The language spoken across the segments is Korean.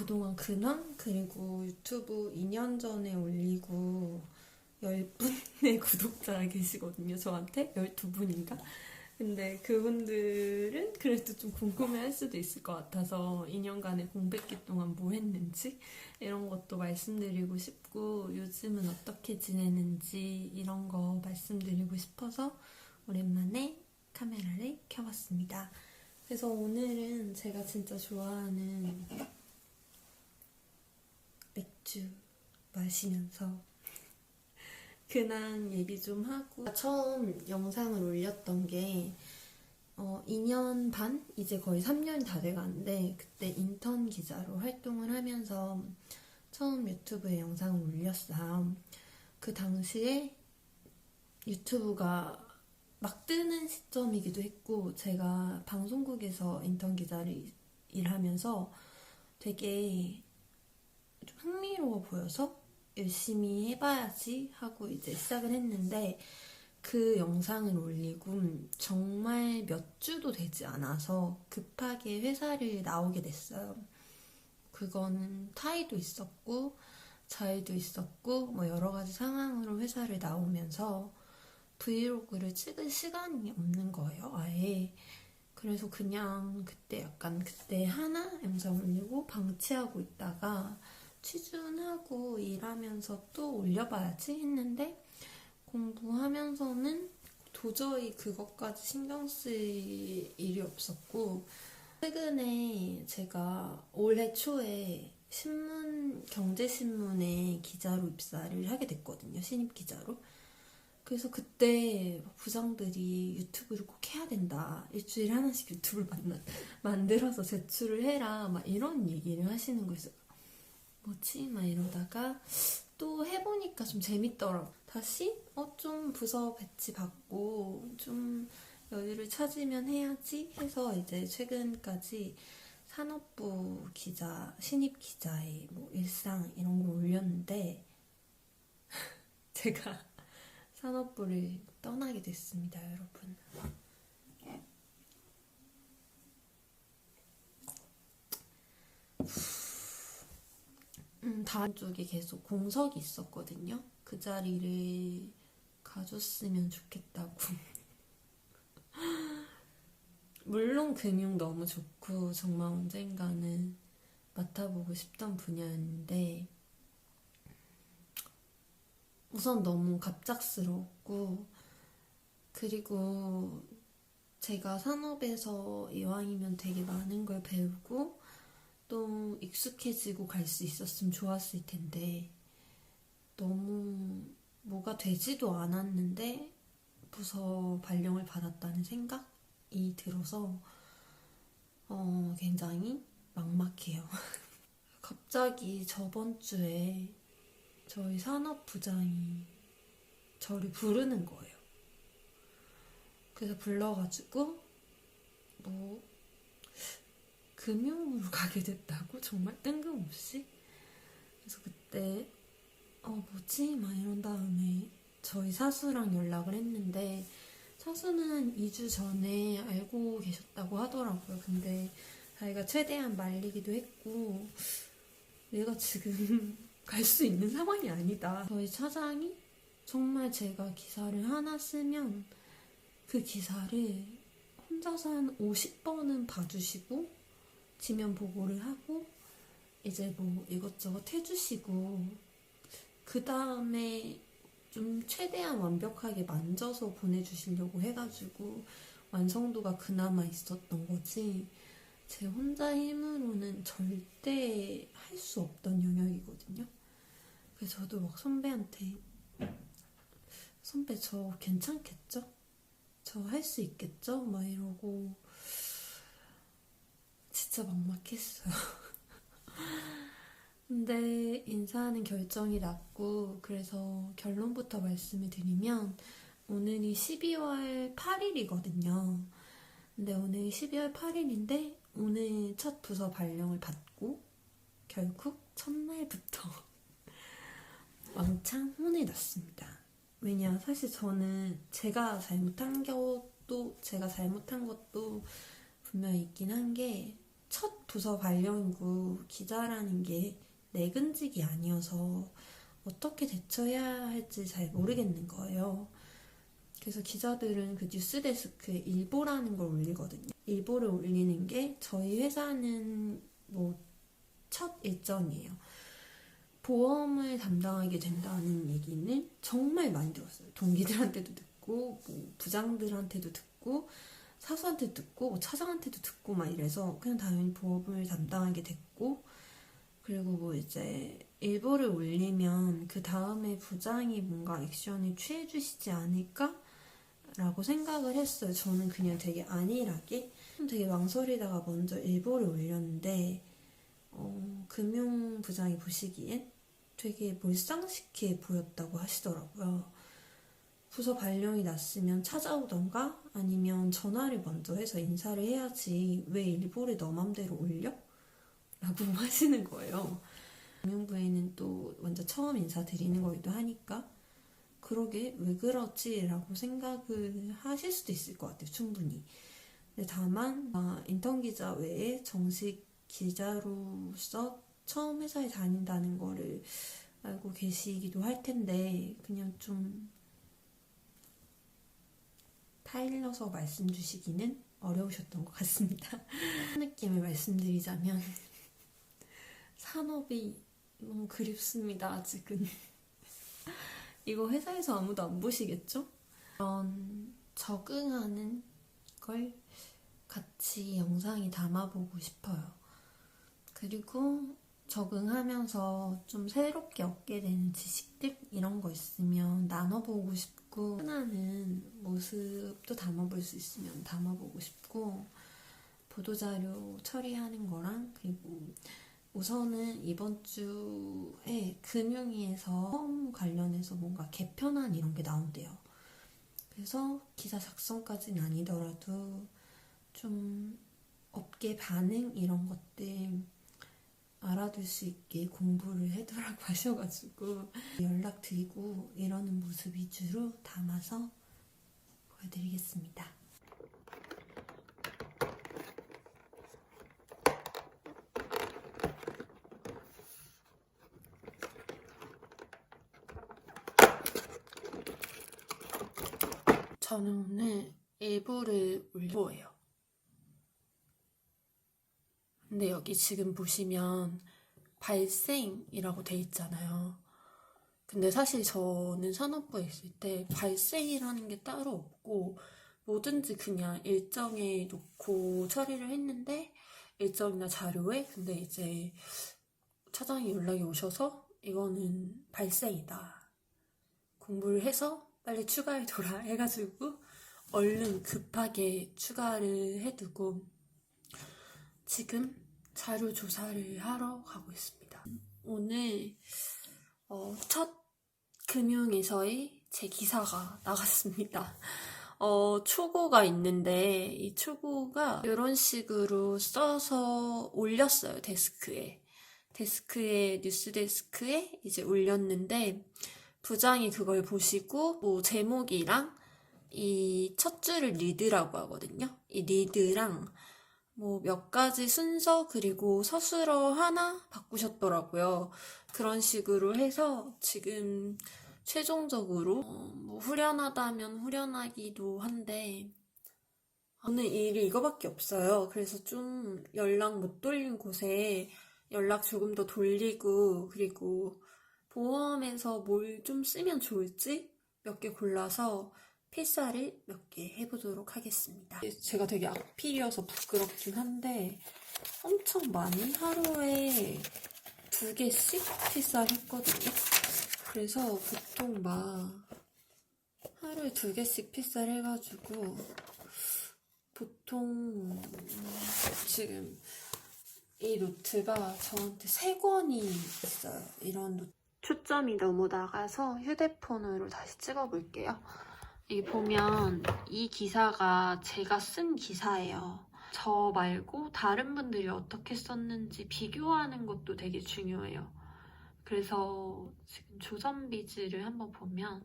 그동안 근황 그리고 유튜브 2년 전에 올리고 10분의 구독자가 계시거든요. 저한테 12분인가? 근데 그분들은 그래도 좀 궁금해할 수도 있을 것 같아서 2년간의 공백기 동안 뭐 했는지 이런 것도 말씀드리고 싶고 요즘은 어떻게 지내는지 이런 거 말씀드리고 싶어서 오랜만에 카메라를 켜봤습니다. 그래서 오늘은 제가 진짜 좋아하는 맥주 마시면서 근황 얘기 좀 하고 처음 영상을 올렸던 게 2년 반? 이제 거의 3년이 다 돼가는데 그때 인턴 기자로 활동을 하면서 처음 유튜브에 영상을 올렸어요. 그 당시에 유튜브가 막 뜨는 시점이기도 했고 제가 방송국에서 인턴 기자를 일하면서 되게 좀 흥미로워 보여서 열심히 해봐야지 하고 이제 시작을 했는데 그 영상을 올리고 정말 몇 주도 되지 않아서 급하게 회사를 나오게 됐어요. 그거는 타이도 있었고 자해도 있었고 뭐 여러 가지 상황으로 회사를 나오면서 브이로그를 찍을 시간이 없는 거예요, 아예. 그래서 그냥 그때 약간 그때 하나 영상 올리고 방치하고 있다가 취준하고 일하면서 또 올려봐야지 했는데 공부하면서는 도저히 그것까지 신경 쓸 일이 없었고 최근에 제가 올해 초에 경제신문에 기자로 입사를 하게 됐거든요. 신입 기자로. 그래서 그때 부장들이 유튜브를 꼭 해야 된다. 일주일에 하나씩 유튜브를 만들어서 제출을 해라. 막 이런 얘기를 하시는 거였어요. 뭐지? 막 이러다가 또 해보니까 좀 재밌더라고. 다시 좀 부서 배치 받고 좀 여유를 찾으면 해야지 해서 이제 최근까지 산업부 기자, 신입 기자의 뭐 일상 이런 걸 올렸는데 제가 산업부를 떠나게 됐습니다, 여러분. 다음 쪽에 계속 공석이 있었거든요. 그 자리를 가줬으면 좋겠다고. 물론 금융 너무 좋고 정말 언젠가는 맡아보고 싶던 분야였는데 우선 너무 갑작스러웠고 그리고 제가 산업에서 이왕이면 되게 많은 걸 배우고 또 익숙해지고 갈 수 있었으면 좋았을 텐데 너무 뭐가 되지도 않았는데 부서 발령을 받았다는 생각이 들어서 굉장히 막막해요. 갑자기 저번 주에 저희 산업부장이 저를 부르는 거예요. 그래서 불러가지고 뭐 금융으로 가게 됐다고? 정말 뜬금없이? 그래서 그때 뭐지? 막 이런 다음에 저희 사수랑 연락을 했는데 사수는 2주 전에 알고 계셨다고 하더라고요. 근데 자기가 최대한 말리기도 했고 내가 지금 갈 수 있는 상황이 아니다. 저희 차장이 정말 제가 기사를 하나 쓰면 그 기사를 혼자서 한 50번은 봐주시고 지면 보고를 하고 이제 뭐 이것저것 해주시고 그 다음에 좀 최대한 완벽하게 만져서 보내주시려고 해가지고 완성도가 그나마 있었던 거지 제 혼자 힘으로는 절대 할 수 없던 영역이거든요. 그래서 저도 막 선배한테 선배 저 괜찮겠죠? 저 할 수 있겠죠? 막 이러고 진짜 막막했어요. 근데 인사하는 결정이 났고 그래서 결론부터 말씀을 드리면 오늘이 12월 8일이거든요. 근데 오늘 12월 8일인데 오늘 첫 부서 발령을 받고 결국 첫날부터 왕창 혼이 났습니다. 왜냐 사실 저는 제가 잘못한 것도 분명히 있긴 한 게 첫 부서 발령이고 기자라는 게 내근직이 아니어서 어떻게 대처해야 할지 잘 모르겠는 거예요. 그래서 기자들은 그 뉴스데스크에 일보라는 걸 올리거든요. 일보를 올리는 게 저희 회사는 뭐 첫 일정이에요. 보험을 담당하게 된다는 얘기는 정말 많이 들었어요. 동기들한테도 듣고 뭐 부장들한테도 듣고 사수한테도 듣고 뭐 차장한테도 듣고 막 이래서 그냥 당연히 보험을 담당하게 됐고, 그리고 뭐 이제 일보를 올리면 그 다음에 부장이 뭔가 액션을 취해주시지 않을까? 라고 생각을 했어요. 저는 그냥 되게 안일하게 되게 망설이다가 먼저 일보를 올렸는데 금융부장이 보시기엔 되게 몰상식해 보였다고 하시더라고요. 부서 발령이 났으면 찾아오던가 아니면 전화를 먼저 해서 인사를 해야지 왜 일보를 너 맘대로 올려? 라고 하시는 거예요. 금융부에는 또 먼저 처음 인사드리는 거기도 하니까 그러게 왜 그러지? 라고 생각을 하실 수도 있을 것 같아요. 충분히. 근데 다만 인턴 기자 외에 정식 기자로서 처음 회사에 다닌다는 거를 알고 계시기도 할 텐데 그냥 좀 타일러서 말씀 주시기는 어려우셨던 것 같습니다. 느낌을 말씀드리자면 산업이 너무 그립습니다. 아직은. 이거 회사에서 아무도 안 보시겠죠? 그런 적응하는 걸 같이 영상에 담아보고 싶어요. 그리고 적응하면서 좀 새롭게 얻게 되는 지식들 이런 거 있으면 나눠보고 싶고, 흔하는 모습도 담아볼 수 있으면 담아보고 싶고, 보도자료 처리하는 거랑, 그리고 우선은 이번 주에 금융위에서 보험 관련해서 뭔가 개편안 이런 게 나온대요. 그래서 기사 작성까지는 아니더라도 좀 업계 반응 이런 것들 알아둘 수 있게 공부를 해두라고 하셔가지고 연락드리고 이러는 모습 위주로 담아서 보여드리겠습니다. 저는 오늘 일부를 올릴 거예요. 근데 여기 지금 보시면 발생이라고 돼 있잖아요. 근데 사실 저는 산업부에 있을 때 발생이라는 게 따로 없고 뭐든지 그냥 일정에 놓고 처리를 했는데, 일정이나 자료에 근데 이제 차장이 연락이 오셔서 이거는 발생이다, 공부를 해서 빨리 추가해둬라 해가지고 얼른 급하게 추가를 해두고 지금 자료 조사를 하러 가고 있습니다. 오늘 첫 금융에서의 제 기사가 나갔습니다. 초고가 있는데 이 초고가 이런 식으로 써서 올렸어요. 데스크에 뉴스 데스크에 이제 올렸는데, 부장이 그걸 보시고 뭐 제목이랑 이 첫 줄을 리드라고 하거든요. 이 리드랑 뭐 몇 가지 순서 그리고 서술어 하나 바꾸셨더라고요. 그런 식으로 해서 지금 최종적으로 뭐 후련하다면 후련하기도 한데 오늘 일이 이거밖에 없어요. 그래서 좀 연락 못 돌린 곳에 연락 조금 더 돌리고, 그리고 보험에서 뭘 좀 쓰면 좋을지 몇 개 골라서 필사를 몇 개 해보도록 하겠습니다. 제가 되게 악필이어서 부끄럽긴 한데 엄청 많이 하루에 2개씩 필사를 했거든요. 그래서 보통 막 하루에 2개씩 필사를 해가지고 보통 지금 이 노트가 저한테 3권이 있어요. 이런 노트. 초점이 너무 나가서 휴대폰으로 다시 찍어볼게요. 여기 보면 이 기사가 제가 쓴 기사예요. 저 말고 다른 분들이 어떻게 썼는지 비교하는 것도 되게 중요해요. 그래서 지금 조선비즈를 한번 보면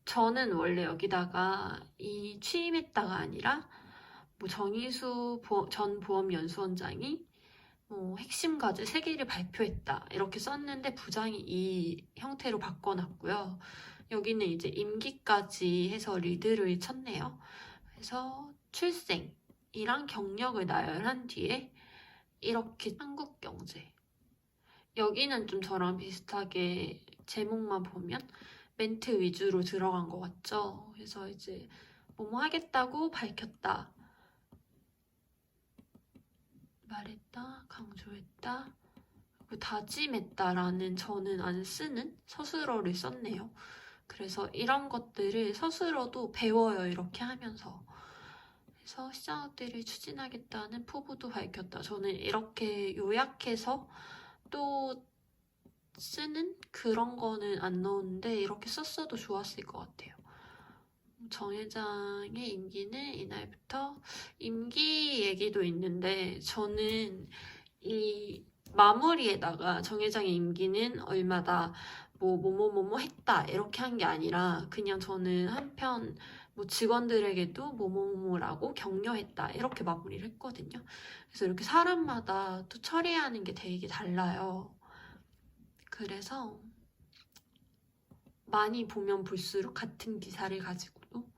저는 원래 여기다가 이 취임했다가 아니라 뭐 정의수 전 보험연수원장이 핵심 과제 3개를 발표했다 이렇게 썼는데 부장이 이 형태로 바꿔놨고요. 여기는 이제 임기까지 해서 리드를 쳤네요. 그래서 출생이랑 경력을 나열한 뒤에 이렇게 한국경제, 여기는 좀 저랑 비슷하게 제목만 보면 멘트 위주로 들어간 것 같죠? 그래서 이제 뭐뭐 하겠다고 밝혔다, 말했다, 강조했다, 그리고 다짐했다라는 저는 안 쓰는 서술어를 썼네요. 그래서 이런 것들을 서술어도 배워요, 이렇게 하면서. 그래서 시장학대를 추진하겠다는 포부도 밝혔다. 저는 이렇게 요약해서 또 쓰는 그런 거는 안 넣었는데 이렇게 썼어도 좋았을 것 같아요. 정 회장의 임기는 이날부터, 임기 얘기도 있는데 저는 이 마무리에다가 정 회장의 임기는 얼마다 뭐뭐뭐뭐 했다 이렇게 한 게 아니라 그냥 저는 한편 뭐 직원들에게도 뭐뭐뭐라고 격려했다 이렇게 마무리를 했거든요. 그래서 이렇게 사람마다 또 처리하는 게 되게 달라요. 그래서 많이 보면 볼수록 같은 기사를 가지고도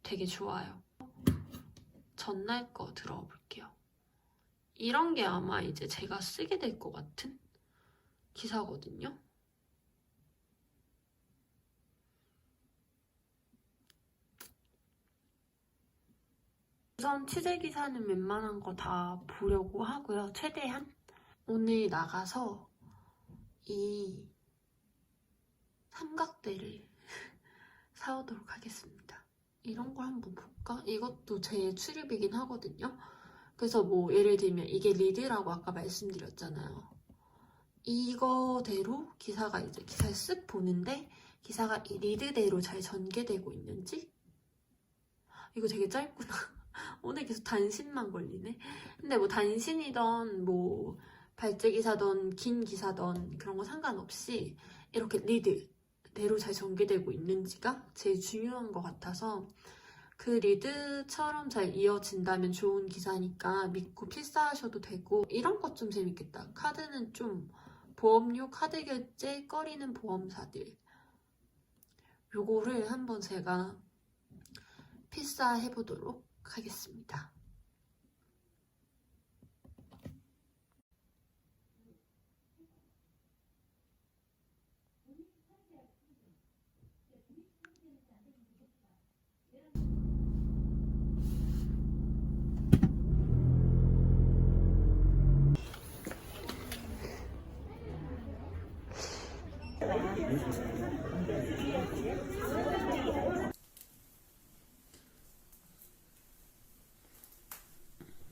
되게 좋아요. 전날 거 들어볼게요. 이런 게 아마 이제 제가 쓰게 될 것 같은 기사거든요. 우선 취재 기사는 웬만한 거 다 보려고 하고요. 최대한 오늘 나가서 이 삼각대를 사오도록 하겠습니다. 이런 걸 한번 볼까? 이것도 제 출입이긴 하거든요. 그래서 뭐 예를 들면 이게 리드라고 아까 말씀드렸잖아요. 이거대로 기사가 이제 기사를 쓱 보는데 기사가 이 리드대로 잘 전개되고 있는지. 이거 되게 짧구나. 오늘 계속 단신만 걸리네. 근데 뭐 단신이던 뭐 발제 기사던 긴 기사던 그런 거 상관없이 이렇게 리드대로 잘 전개되고 있는지가 제일 중요한 것 같아서, 그 리드처럼 잘 이어진다면 좋은 기사니까 믿고 필사하셔도 되고. 이런 것 좀 재밌겠다. 카드는 좀 보험료 카드 결제 꺼리는 보험사들, 요거를 한번 제가 필사해보도록 하겠습니다.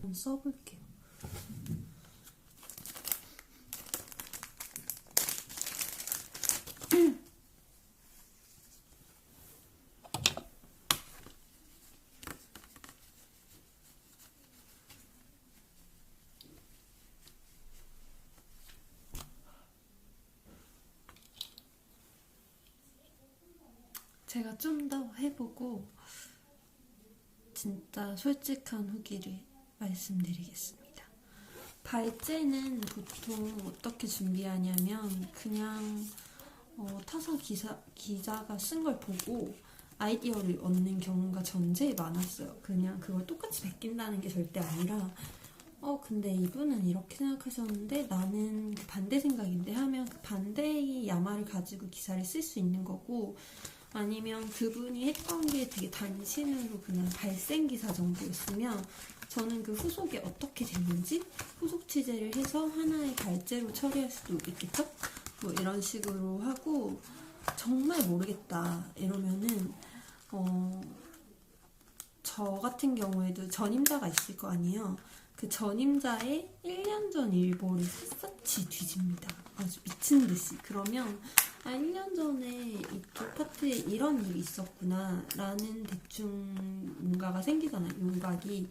한번 써볼게요. 제가 좀 더 해보고 진짜 솔직한 후기를 말씀드리겠습니다. 발제는 보통 어떻게 준비하냐면 그냥 타사 기자가 쓴 걸 보고 아이디어를 얻는 경우가 전 제일 많았어요. 그냥 그걸 똑같이 베낀다는 게 절대 아니라 근데 이분은 이렇게 생각하셨는데 나는 그 반대 생각인데 하면 그 반대의 야마를 가지고 기사를 쓸 수 있는 거고, 아니면 그분이 했던 게 되게 단신으로 그냥 발생 기사 정도였으면 저는 그 후속에 어떻게 됐는지 후속 취재를 해서 하나의 발제로 처리할 수도 있겠죠? 뭐 이런 식으로 하고, 정말 모르겠다 이러면은 저 같은 경우에도 전임자가 있을 거 아니에요. 그 전임자의 1년 전 일보를 샅샅이 뒤집니다. 아주 미친 듯이. 그러면 1년 전에 이쪽 파트에 이런 일이 있었구나 라는 대충 뭔가가 생기잖아요. 윤곽이.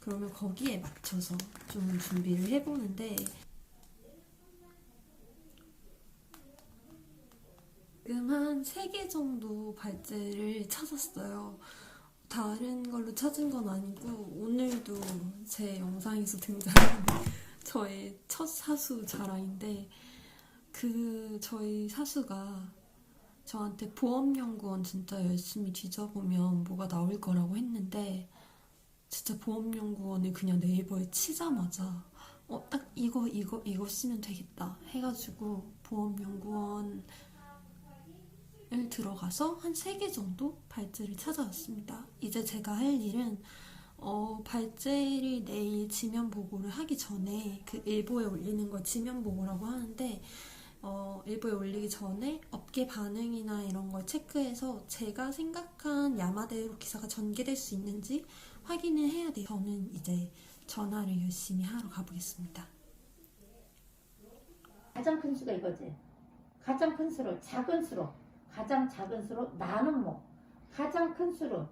그러면 거기에 맞춰서 좀 준비를 해보는데, 지금 한 3개 정도 발제를 찾았어요. 다른 걸로 찾은 건 아니고 오늘도 제 영상에서 등장하는 저의 첫 사수 자랑인데 저희 사수가 저한테 보험연구원 진짜 열심히 뒤져보면 뭐가 나올 거라고 했는데 진짜 보험연구원을 그냥 네이버에 치자마자 딱 이거 쓰면 되겠다 해가지고 보험연구원을 들어가서 한 3개 정도 발제를 찾아왔습니다. 이제 제가 할 일은 발제를 내일 지면 보고를 하기 전에 그 일보에 올리는 걸 지면 보고라고 하는데 일보에 올리기 전에 업계 반응이나 이런 걸 체크해서 제가 생각한 야마대로 기사가 전개될 수 있는지 확인을 해야 돼요. 저는 이제 전화를 열심히 하러 가보겠습니다. 가장 큰 수가 이거지. 가장 큰 수로, 작은 수로, 가장 작은 수로 나누면 가장 큰 수로